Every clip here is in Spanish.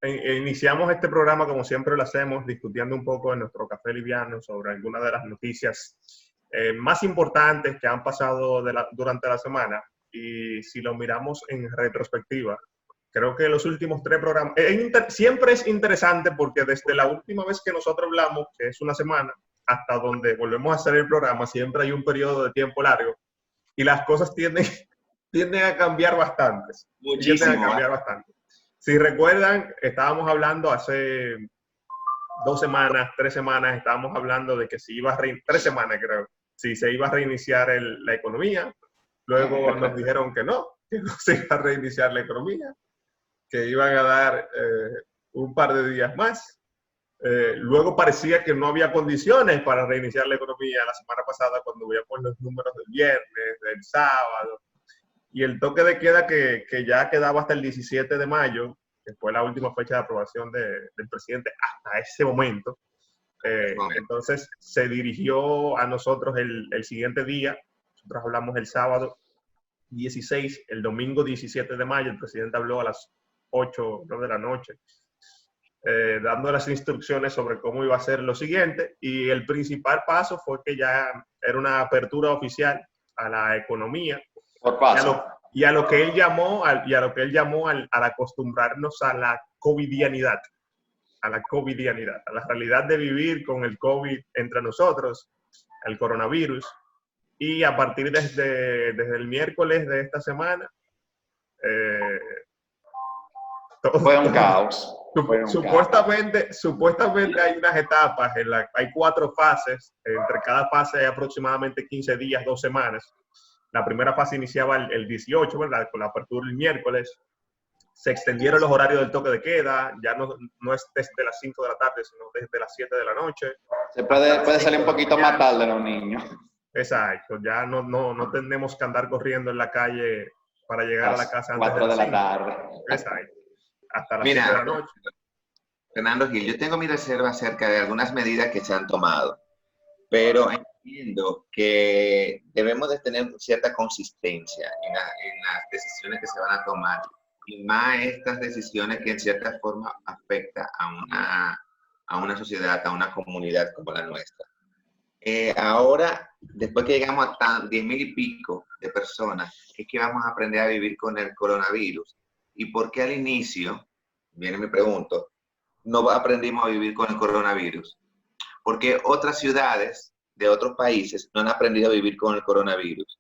iniciamos este programa como siempre lo hacemos, discutiendo un poco en nuestro café liviano sobre algunas de las noticias más importantes que han pasado durante la semana. Y si lo miramos en retrospectiva, creo que los últimos 3 programas, siempre es interesante porque desde la última vez que nosotros hablamos, que es una semana, hasta donde volvemos a hacer el programa, siempre hay un periodo de tiempo largo y las cosas tienden a cambiar bastante. Muchísimo. Tienden a cambiar bastante. Si recuerdan, estábamos hablando hace 2 semanas, 3 semanas, estábamos hablando de que se iba a 3 semanas creo, si se iba a reiniciar la economía. Luego nos dijeron que no se iba a reiniciar la economía, que iban a dar un par de días más. Luego parecía que no había condiciones para reiniciar la economía la semana pasada cuando veíamos los números del viernes, del sábado. Y el toque de queda que ya quedaba hasta el 17 de mayo, que fue la última fecha de aprobación del presidente hasta ese momento. Entonces se dirigió a nosotros el siguiente día. Nosotros hablamos el sábado 16, el domingo 17 de mayo, el presidente habló a las 8 de la noche, dando las instrucciones sobre cómo iba a ser lo siguiente. Y el principal paso fue que ya era una apertura oficial a la economía. Por paso. Y a lo que él llamó, al acostumbrarnos a la covidianidad, a la realidad de vivir con el COVID entre nosotros, el coronavirus. Y a partir desde el miércoles de esta semana, fue un caos. Supuestamente hay unas etapas, hay 4 fases, entre cada fase hay aproximadamente 15 días, 2 semanas. La primera fase iniciaba el 18, ¿verdad? Con la apertura el miércoles. Se extendieron los horarios del toque de queda, ya no es desde las 5 de la tarde, sino desde las 7 de la noche. Se puede salir un poquito más tarde los niños. Exacto, ya no tenemos que andar corriendo en la calle para llegar a la casa antes 4 de la tarde. Exacto, hasta las 7 de la noche. Fernando Gil, yo tengo mi reserva acerca de algunas medidas que se han tomado, pero entiendo que debemos de tener cierta consistencia en las decisiones que se van a tomar, y más estas decisiones que en cierta forma afectan a una sociedad, a una comunidad como la nuestra. Ahora, después que llegamos a 10,000 y pico de personas, es que vamos a aprender a vivir con el coronavirus. ¿Y por qué al inicio, viene mi pregunta, no aprendimos a vivir con el coronavirus? Porque otras ciudades de otros países no han aprendido a vivir con el coronavirus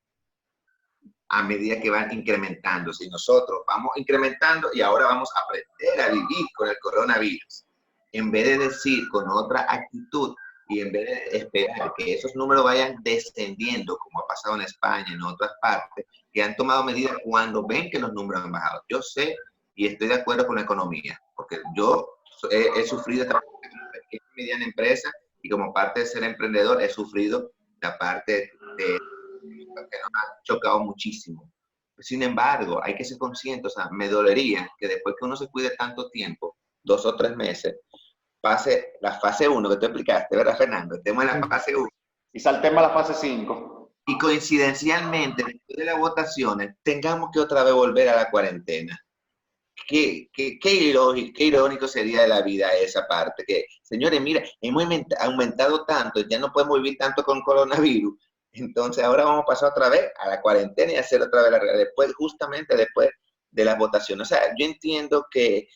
a medida que van incrementándose. Y nosotros vamos incrementando y ahora vamos a aprender a vivir con el coronavirus. En vez de decir con otra actitud, y en vez de esperar que esos números vayan descendiendo, como ha pasado en España, en otras partes, que han tomado medidas cuando ven que los números han bajado. Yo sé y estoy de acuerdo con la economía, porque yo he sufrido esta pequeña y mediana empresa, y como parte de ser emprendedor he sufrido la parte de que nos ha chocado muchísimo. Sin embargo, hay que ser consciente, o sea, me dolería que después que uno se cuide tanto tiempo, 2 o 3 meses, pase la fase 1 que tú explicaste, ¿verdad, Fernando? Estemos en la fase 1. Y saltemos a la fase 5. Y coincidencialmente, después de las votaciones, tengamos que otra vez volver a la cuarentena. Qué irónico sería de la vida esa parte. Que, señores, mira, hemos aumentado tanto, ya no podemos vivir tanto con coronavirus. Entonces ahora vamos a pasar otra vez a la cuarentena y hacer otra vez justamente después de las votaciones. O sea, yo entiendo que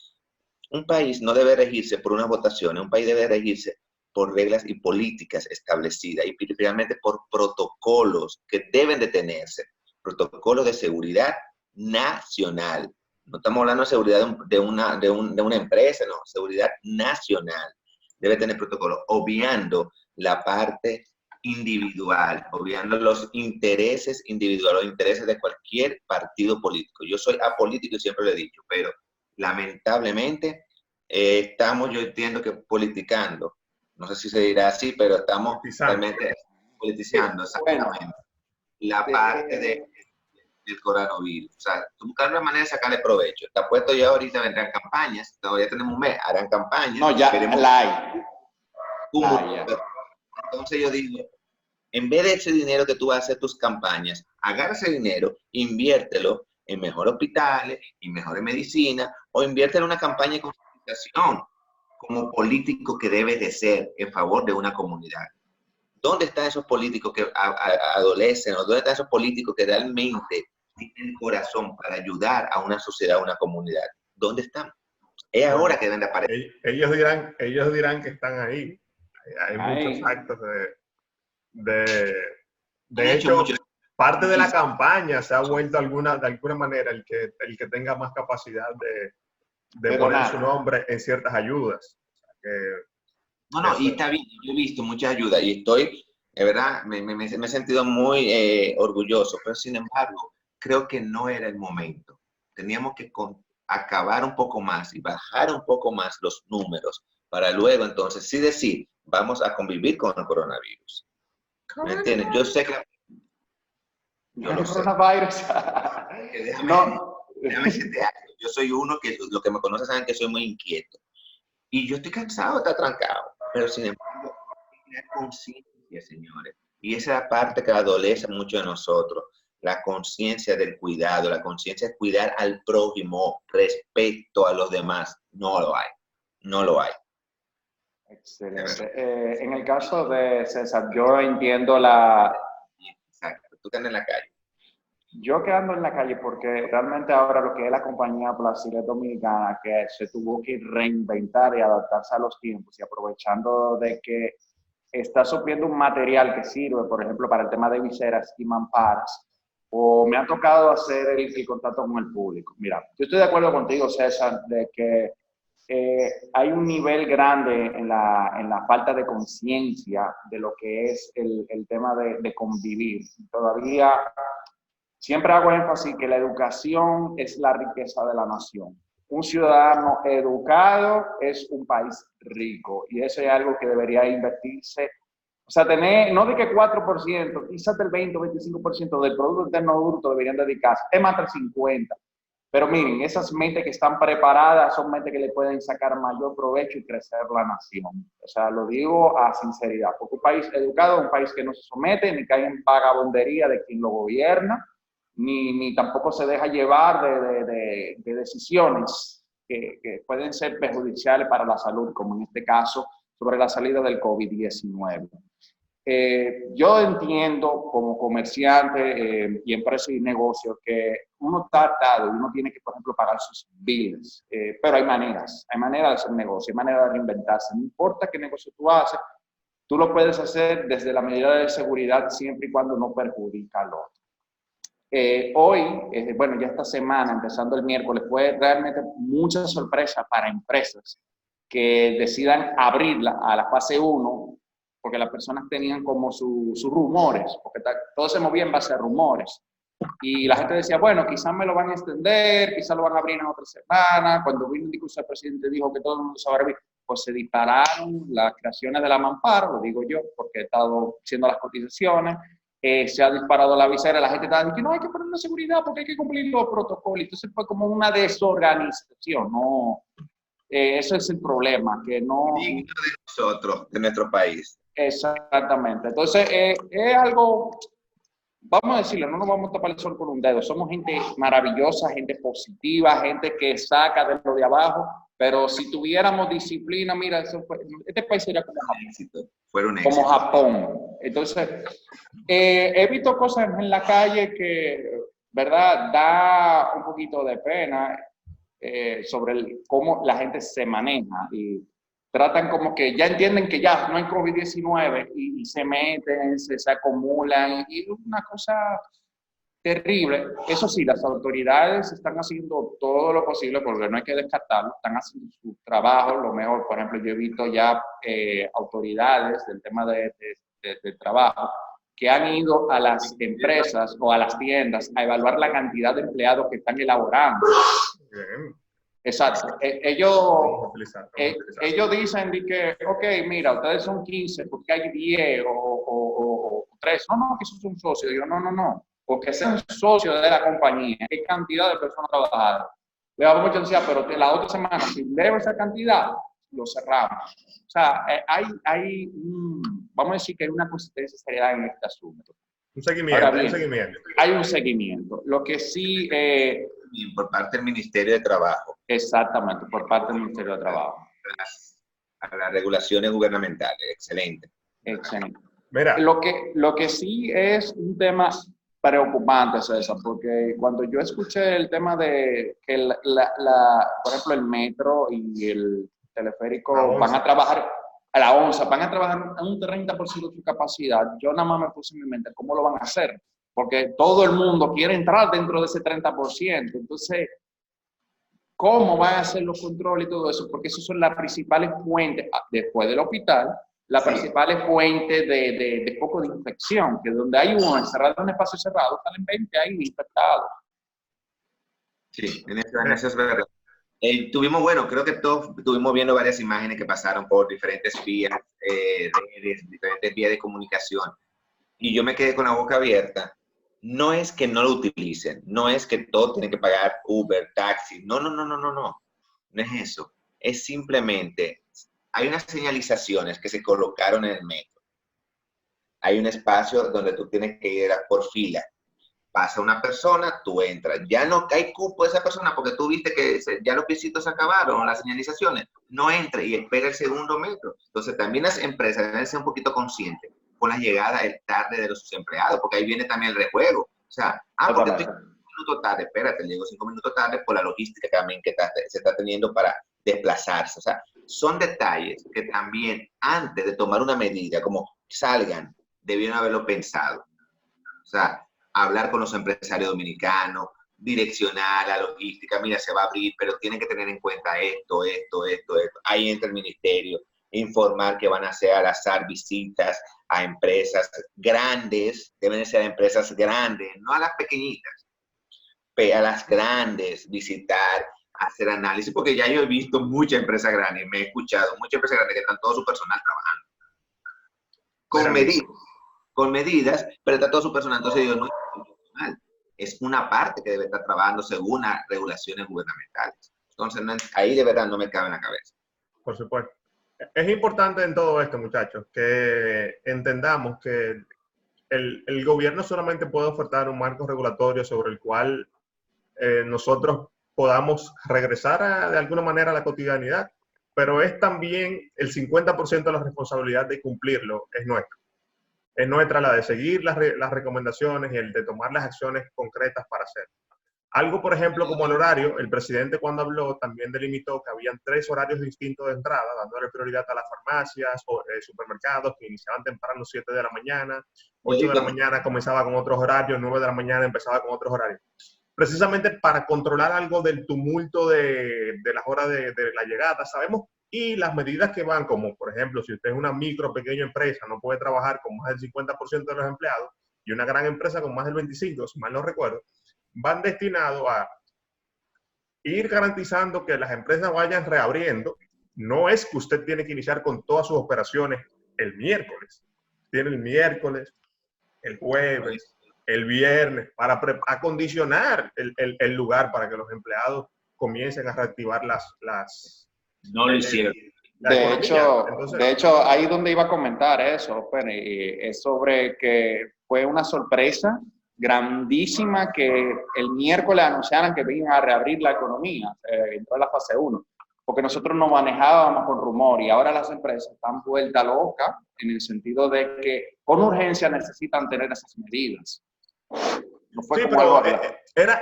un país no debe regirse por unas votaciones, un país debe regirse por reglas y políticas establecidas y principalmente por protocolos que deben de tenerse, protocolos de seguridad nacional. No estamos hablando de seguridad de una empresa, no, seguridad nacional. Debe tener protocolos, obviando la parte individual, obviando los intereses individuales, los intereses de cualquier partido político. Yo soy apolítico y siempre lo he dicho, pero lamentablemente estamos, yo entiendo que politicando, no sé si se dirá así, pero estamos realmente politizando exactamente la parte del coronavirus. O sea, buscar una manera de sacarle provecho. Está puesto ya, ahorita vendrán campañas, todavía tenemos un mes, harán campañas. No, ya la hay. Entonces yo digo, en vez de ese dinero que tú vas a hacer tus campañas, agarra ese dinero, inviértelo en mejores hospitales, en mejores medicinas, o invierte en una campaña de organización, como político que debe de ser en favor de una comunidad. ¿Dónde están esos políticos que adolecen? ¿O dónde están esos políticos que realmente tienen corazón para ayudar a una sociedad, a una comunidad? ¿Dónde están? Es ahora que deben de aparecer. Ellos dirán que están ahí. Hay muchos actos de hecho, parte de la campaña se ha vuelto de alguna manera el que tenga más capacidad de poner su nombre en ciertas ayudas. Y está bien, yo he visto muchas ayudas y estoy, de verdad, me he sentido muy orgulloso, pero sin embargo, creo que no era el momento. Teníamos que acabar un poco más y bajar un poco más los números para luego entonces sí decir, vamos a convivir con el coronavirus. ¿Me entiendes? Yo sé que... Yo no sé. Coronavirus. Déjame decirte algo. Yo soy uno que, los que me conocen saben que soy muy inquieto. Y yo estoy cansado de estar trancado. Pero sin embargo, hay que crear conciencia, señores. Y esa es la parte que adolece mucho de nosotros. La conciencia del cuidado, la conciencia de cuidar al prójimo respecto a los demás. No lo hay. No lo hay. Excelente. En el caso de César, yo entiendo la... Exacto. Tú que andas en la calle. Yo que ando en la calle porque realmente ahora lo que es la compañía Placides Dominicana, que se tuvo que reinventar y adaptarse a los tiempos y aprovechando de que está supliendo un material que sirve, por ejemplo, para el tema de viseras y mamparas, o me ha tocado hacer el contacto con el público. Mira, yo estoy de acuerdo contigo, César, de que hay un nivel grande en la falta de conciencia de lo que es el tema de convivir. Todavía siempre hago énfasis que la educación es la riqueza de la nación. Un ciudadano educado es un país rico y eso es algo que debería invertirse. O sea, tener, no de que 4%, quizás del 20 o 25% del Producto Interno Bruto deberían dedicarse, es más del 50%. Pero miren, esas mentes que están preparadas son mentes que le pueden sacar mayor provecho y crecer la nación. O sea, lo digo a sinceridad, porque un país educado es un país que no se somete ni cae en vagabundería de quien lo gobierna, ni tampoco se deja llevar de decisiones que pueden ser perjudiciales para la salud, como en este caso sobre la salida del COVID-19. Yo entiendo como comerciante y empresa y negocio que uno está atado y uno tiene que, por ejemplo, pagar sus bills, pero hay maneras de hacer negocio, hay maneras de reinventarse. No importa qué negocio tú haces, tú lo puedes hacer desde la medida de seguridad siempre y cuando no perjudica al otro. Hoy, bueno, ya esta semana, empezando el miércoles, fue realmente mucha sorpresa para empresas que decidan abrirla a la fase 1, porque las personas tenían como sus rumores, porque todo se movía en base a rumores. Y la gente decía, bueno, quizás me lo van a extender, quizás lo van a abrir en otra semana. Cuando vino el discurso del presidente dijo que todo el mundo se va a abrir, pues se dispararon las creaciones de la mampara, lo digo yo, porque he estado haciendo las cotizaciones. Se ha disparado la visera, la gente está diciendo, no, hay que poner la seguridad porque hay que cumplir los protocolos. Entonces fue como una desorganización, ¿no? Eso es el problema, que no... Digno de nosotros, de nuestro país. Exactamente. Entonces, es algo, vamos a decirlo, no nos vamos a tapar el sol con un dedo. Somos gente maravillosa, gente positiva, gente que saca de lo de abajo, pero si tuviéramos disciplina, mira, este país sería como Japón. Como Japón. Entonces, he visto cosas en la calle que, ¿verdad?, da un poquito de pena sobre cómo la gente se maneja y tratan como que ya entienden que ya no hay COVID-19 y se meten, se acumulan y es una cosa terrible. Eso sí, las autoridades están haciendo todo lo posible porque no hay que descartarlo, están haciendo su trabajo, lo mejor. Por ejemplo, yo he visto ya autoridades del tema de trabajo que han ido a las empresas o a las tiendas a evaluar la cantidad de empleados que están elaborando. Exacto. Ellos dicen que, ok, mira, ustedes son 15 porque hay 10 o 3. No, que esos son socios. Yo, no. Porque sean socios de la compañía. ¿Qué cantidad de personas trabajaron? Le damos mucha ansiedad, pero la otra semana, si leo esa cantidad, lo cerramos. O sea, vamos a decir que hay una consistencia seriedad en este asunto. Un seguimiento, Ahora bien, hay un seguimiento. Lo que sí... por parte del Ministerio de Trabajo, Exactamente, por parte del Ministerio de Trabajo. A las regulaciones gubernamentales. Excelente. Excelente. Mira, Lo que sí es un tema preocupante, César, porque cuando yo escuché el tema de que, por ejemplo, el metro y el la teleférico van onza. a trabajar a la onza, van a trabajar a un 30% de su capacidad, yo nada más me puse en mi mente cómo lo van a hacer, porque todo el mundo quiere entrar dentro de ese 30%. Entonces, ¿cómo van a hacer los controles y todo eso? Porque esas son las principales fuentes, después del hospital, las Sí. principales fuentes de foco de infección, que donde hay uno encerrado en un espacio cerrado, salen 20 ahí infectados. Sí, en eso es verdad. Bueno, creo que todos estuvimos viendo varias imágenes que pasaron por diferentes vías, redes, diferentes vías de comunicación. Y yo me quedé con la boca abierta. No es que no lo utilicen, no es que todos tienen que pagar Uber, taxi. No, no, no, no, no, no. No es eso. Es simplemente, hay unas señalizaciones que se colocaron en el metro. Hay un espacio donde tú tienes que ir por fila. Pasa una persona, tú entras. Ya no hay cupo de esa persona porque tú viste que ya los piecitos se acabaron, las señalizaciones. No entre y espera el segundo metro. Entonces, también las empresas deben ser un poquito conscientes con la llegada tarde de sus empleados, porque ahí viene también el rejuego. O sea, porque estoy 5 minutos tarde, espérate, llego 5 minutos tarde por la logística también que se está teniendo para desplazarse. O sea, son detalles que también antes de tomar una medida, como salgan, debieron haberlo pensado. O sea, hablar con los empresarios dominicanos, direccionar la logística, mira, se va a abrir, pero tienen que tener en cuenta esto. Ahí entra el ministerio, informar que van a hacer al azar visitas a empresas grandes, deben ser empresas grandes, no a las pequeñitas, a las grandes, visitar, hacer análisis, porque ya yo he visto muchas empresas grandes, me he escuchado muchas empresas grandes que están todo su personal trabajando. Con medidas, pero está todo su personal. Entonces yo no es personal, es una parte que debe estar trabajando según las regulaciones gubernamentales. Entonces ahí de verdad no me cabe en la cabeza. Por supuesto. Es importante en todo esto, muchachos, que entendamos que el gobierno solamente puede ofertar un marco regulatorio sobre el cual nosotros podamos regresar de alguna manera a la cotidianidad, pero es también el 50% de la responsabilidad de cumplirlo, es nuestra. Es nuestra la de seguir las recomendaciones y el de tomar las acciones concretas para hacerlo. Algo, por ejemplo, como el horario, el presidente cuando habló también delimitó que habían 3 horarios distintos de entrada, dándole prioridad a las farmacias o supermercados que iniciaban temprano 7 de la mañana, 8 de la mañana comenzaba con otros horarios, 9 de la mañana empezaba con otros horarios. Precisamente para controlar algo del tumulto de las horas de la llegada, sabemos, y las medidas que van, como por ejemplo, si usted es una micro o pequeña empresa, no puede trabajar con más del 50% de los empleados, y una gran empresa con más del 25%, si mal no recuerdo, van destinados a ir garantizando que las empresas vayan reabriendo. No es que usted tiene que iniciar con todas sus operaciones el miércoles. Tiene el miércoles, el jueves, el viernes, para acondicionar el lugar para que los empleados comiencen a reactivar no lo hicieron. De hecho, ahí donde iba a comentar eso, es sobre que fue una sorpresa grandísima que el miércoles anunciaran que iban a reabrir la economía, entró en la fase 1, porque nosotros nos manejábamos con rumor y ahora las empresas están vueltas locas en el sentido de que con urgencia necesitan tener esas medidas. No fue sí, como pero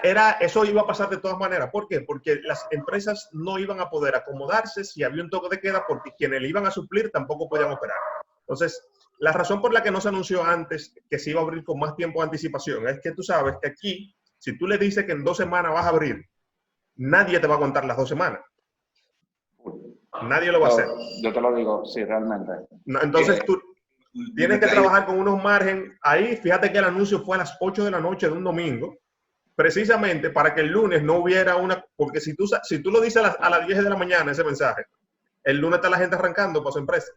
eso iba a pasar de todas maneras. ¿Por qué? Porque las empresas no iban a poder acomodarse si había un toque de queda, porque quienes le iban a suplir tampoco podían operar. Entonces, la razón por la que no se anunció antes que se iba a abrir con más tiempo de anticipación es que tú sabes que aquí, si tú le dices que en 2 semanas vas a abrir, nadie te va a contar las 2 semanas. Nadie lo va a hacer. Yo te lo digo, sí, realmente. Entonces, tú tienes que trabajar con unos márgenes. Ahí, fíjate que el anuncio fue a las 8 de la noche de un domingo, precisamente para que el lunes no hubiera porque si tú lo dices a las 10 de la mañana ese mensaje, el lunes está la gente arrancando para su empresa.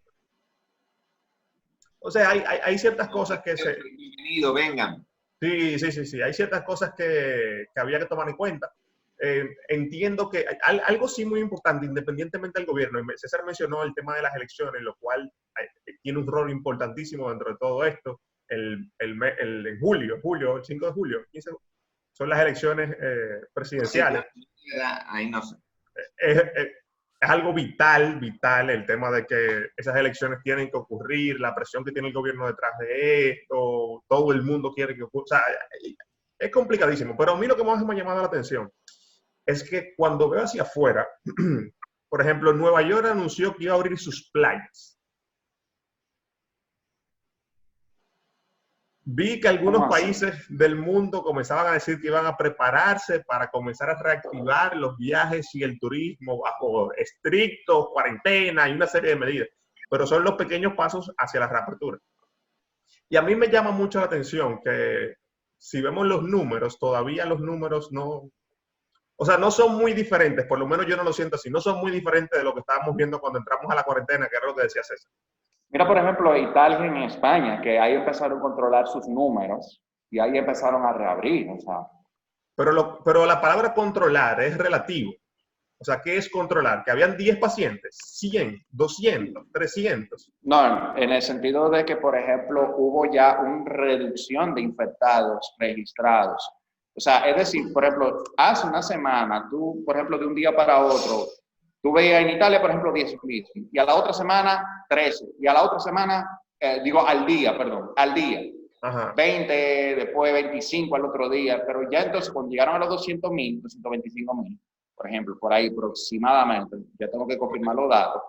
O sea, hay ciertas cosas que Bienvenido, vengan. Sí, hay ciertas cosas que había que tomar en cuenta. Entiendo que algo sí muy importante, independientemente del gobierno, César mencionó el tema de las elecciones, lo cual tiene un rol importantísimo dentro de todo esto. En julio, el 5 de julio, 15, son las elecciones presidenciales. Sí, ahí no sé. es algo vital, vital el tema de que esas elecciones tienen que ocurrir, la presión que tiene el gobierno detrás de esto, todo el mundo quiere que ocurra. O sea, es complicadísimo, pero a mí lo que más me ha llamado la atención es que cuando veo hacia afuera, por ejemplo, Nueva York anunció que iba a abrir sus playas. Vi que algunos países del mundo comenzaban a decir que iban a prepararse para comenzar a reactivar los viajes y el turismo bajo estricto, cuarentena y una serie de medidas. Pero son los pequeños pasos hacia la reapertura. Y a mí me llama mucho la atención que si vemos los números, todavía los números no... O sea, no son muy diferentes, por lo menos yo no lo siento así, no son muy diferentes de lo que estábamos viendo cuando entramos a la cuarentena, que era lo que decía César. Mira, por ejemplo, Italia en España, que ahí empezaron a controlar sus números y ahí empezaron a reabrir, o sea. Pero la palabra controlar es relativo. O sea, ¿qué es controlar? Que habían 10 pacientes, 100, 200, 300. No, en el sentido de que, por ejemplo, hubo ya una reducción de infectados registrados. O sea, es decir, por ejemplo, hace una semana, tú, por ejemplo, de un día para otro, tú veías en Italia, por ejemplo, 10.000, y a la otra semana, 13, y a la otra semana, al día, Ajá. 20, después 25 al otro día, pero ya entonces cuando llegaron a los 200.000, 225.000, por ejemplo, por ahí aproximadamente, ya tengo que confirmar los datos,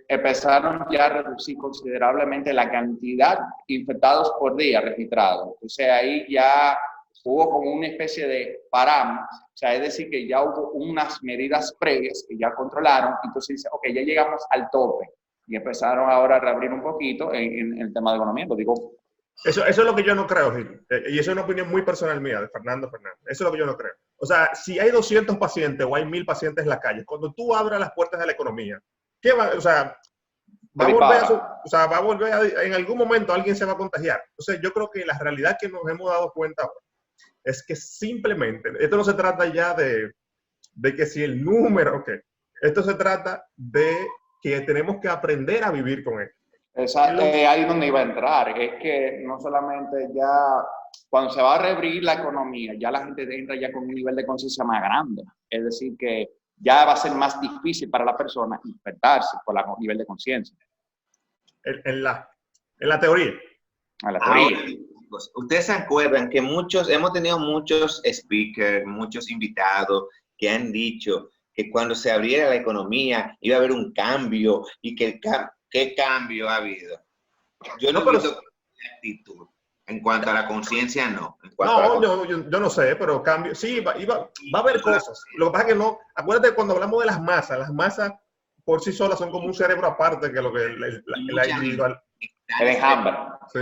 empezaron ya a reducir considerablemente la cantidad de infectados por día registrados. Entonces ahí ya hubo como una especie de paramos, o sea, es decir, que ya hubo unas medidas previas que ya controlaron, entonces dice, ok, ya llegamos al tope, y empezaron ahora a reabrir un poquito en el tema de economía, lo digo. Eso es lo que yo no creo, Gil, y eso es una opinión muy personal mía, de Fernando Fernández, eso es lo que yo no creo. O sea, si hay 200 pacientes o hay 1.000 pacientes en la calle, cuando tú abras las puertas de la economía, ¿qué va? O sea, va a volver en algún momento alguien se va a contagiar. Entonces, yo creo que la realidad que nos hemos dado cuenta ahora es que simplemente, esto no se trata ya de que si el número, ok, esto se trata de que tenemos que aprender a vivir con él. Ahí donde iba a entrar, es que no solamente ya, cuando se va a reabrir la economía, ya la gente entra ya con un nivel de conciencia más grande, es decir, que ya va a ser más difícil para la persona infectarse por el nivel de conciencia. En la teoría. En la teoría. Ustedes se acuerdan que hemos tenido muchos speakers, muchos invitados que han dicho que cuando se abriera la economía iba a haber un cambio y que ¿qué cambio ha habido? Yo no he visto actitud. En cuanto a la conciencia, no. Yo no sé, pero cambio. Sí, va a haber cosas. Lo que pasa es que no. Acuérdate cuando hablamos de las masas por sí solas son como un cerebro aparte que lo que la individual. El enjambre. Sí.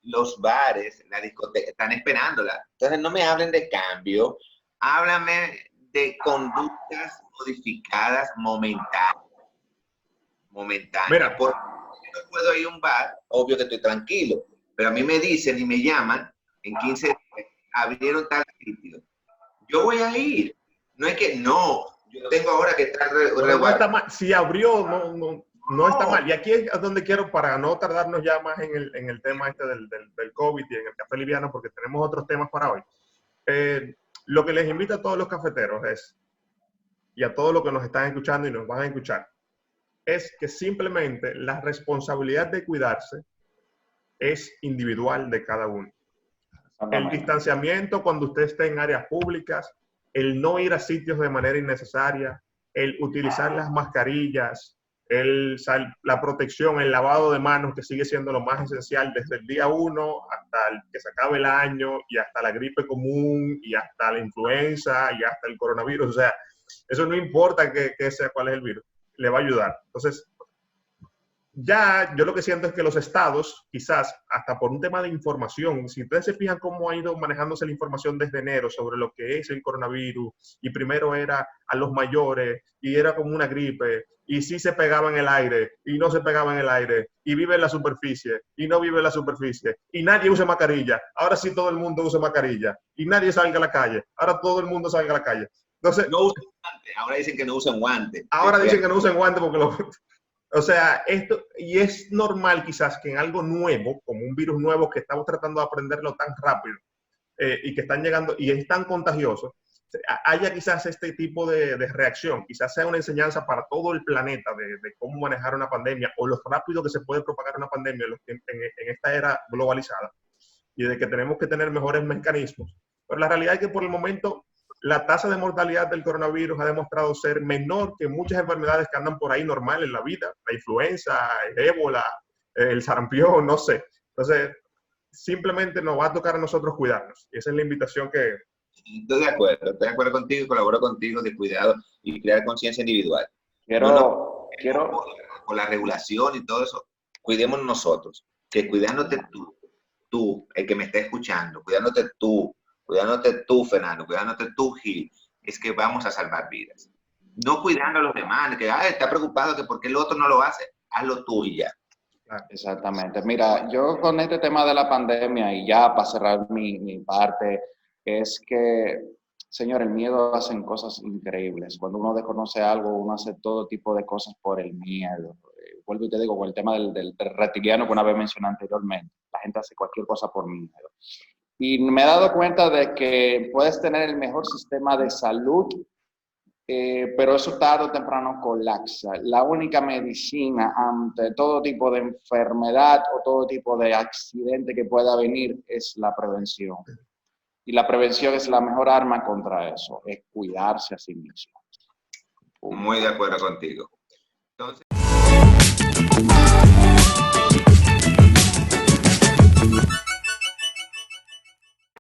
Los bares, la discoteca, están esperándola. Entonces no me hablen de cambio, háblame de conductas modificadas momentáneas. Mira, porque no puedo ir a un bar, obvio que estoy tranquilo, pero a mí me dicen y me llaman, en 15 días, abrieron tal sitio. Yo voy a ir. No es que no, yo tengo ahora que estar no está mal. Si abrió, no está mal. Y aquí es donde quiero, para no tardarnos ya más en el tema este del COVID y en el café liviano, porque tenemos otros temas para hoy. Lo que les invito a todos los cafeteros y a todos los que nos están escuchando y nos van a escuchar, es que simplemente la responsabilidad de cuidarse es individual de cada uno. El distanciamiento cuando usted esté en áreas públicas, el no ir a sitios de manera innecesaria, el utilizar las mascarillas, la protección, el lavado de manos, que sigue siendo lo más esencial desde el día 1 hasta el que se acabe el año y hasta la gripe común y hasta la influenza y hasta el coronavirus. O sea, eso no importa que sea cuál es el virus, le va a ayudar. Entonces, ya yo lo que siento es que los estados, quizás hasta por un tema de información, si ustedes se fijan cómo ha ido manejándose la información desde enero sobre lo que es el coronavirus, y primero era a los mayores, y era como una gripe, y sí se pegaba en el aire, y no se pegaba en el aire, y vive en la superficie, y no vive en la superficie, y nadie usa mascarilla, ahora sí todo el mundo usa mascarilla, y nadie salga a la calle, ahora todo el mundo salga a la calle. Entonces, no usen guantes, ahora dicen que no usen guantes. Ahora dicen que no usen guantes porque o sea, esto, y es normal quizás que en algo nuevo, como un virus nuevo que estamos tratando de aprenderlo tan rápido y que están llegando y es tan contagioso, haya quizás este tipo de reacción, quizás sea una enseñanza para todo el planeta de cómo manejar una pandemia o lo rápido que se puede propagar una pandemia en esta era globalizada y de que tenemos que tener mejores mecanismos. Pero la realidad es que por el momento la tasa de mortalidad del coronavirus ha demostrado ser menor que muchas enfermedades que andan por ahí normal en la vida, la influenza, el ébola, el sarampión, no sé. Entonces, simplemente nos va a tocar a nosotros cuidarnos. Y esa es la invitación que... Estoy de acuerdo contigo y colaboro contigo de cuidado y crear conciencia individual. Quiero, Con la regulación y todo eso, cuidémonos nosotros, que cuidándote tú, el que me está escuchando, cuidándote tú, Fernando, cuidándote tú, Gil, es que vamos a salvar vidas. No cuidando a los demás, que está preocupado que por qué el otro no lo hace, hazlo tú y ya. Exactamente. Mira, yo con este tema de la pandemia y ya para cerrar mi parte, es que, señor, el miedo hacen cosas increíbles. Cuando uno desconoce algo, uno hace todo tipo de cosas por el miedo. Vuelvo y te digo, con el tema del reptiliano que una vez mencioné anteriormente, la gente hace cualquier cosa por miedo. Y me he dado cuenta de que puedes tener el mejor sistema de salud, pero eso tarde o temprano colapsa. La única medicina ante todo tipo de enfermedad o todo tipo de accidente que pueda venir es la prevención. Y la prevención es la mejor arma contra eso, es cuidarse a sí mismo. Muy de acuerdo contigo. Entonces...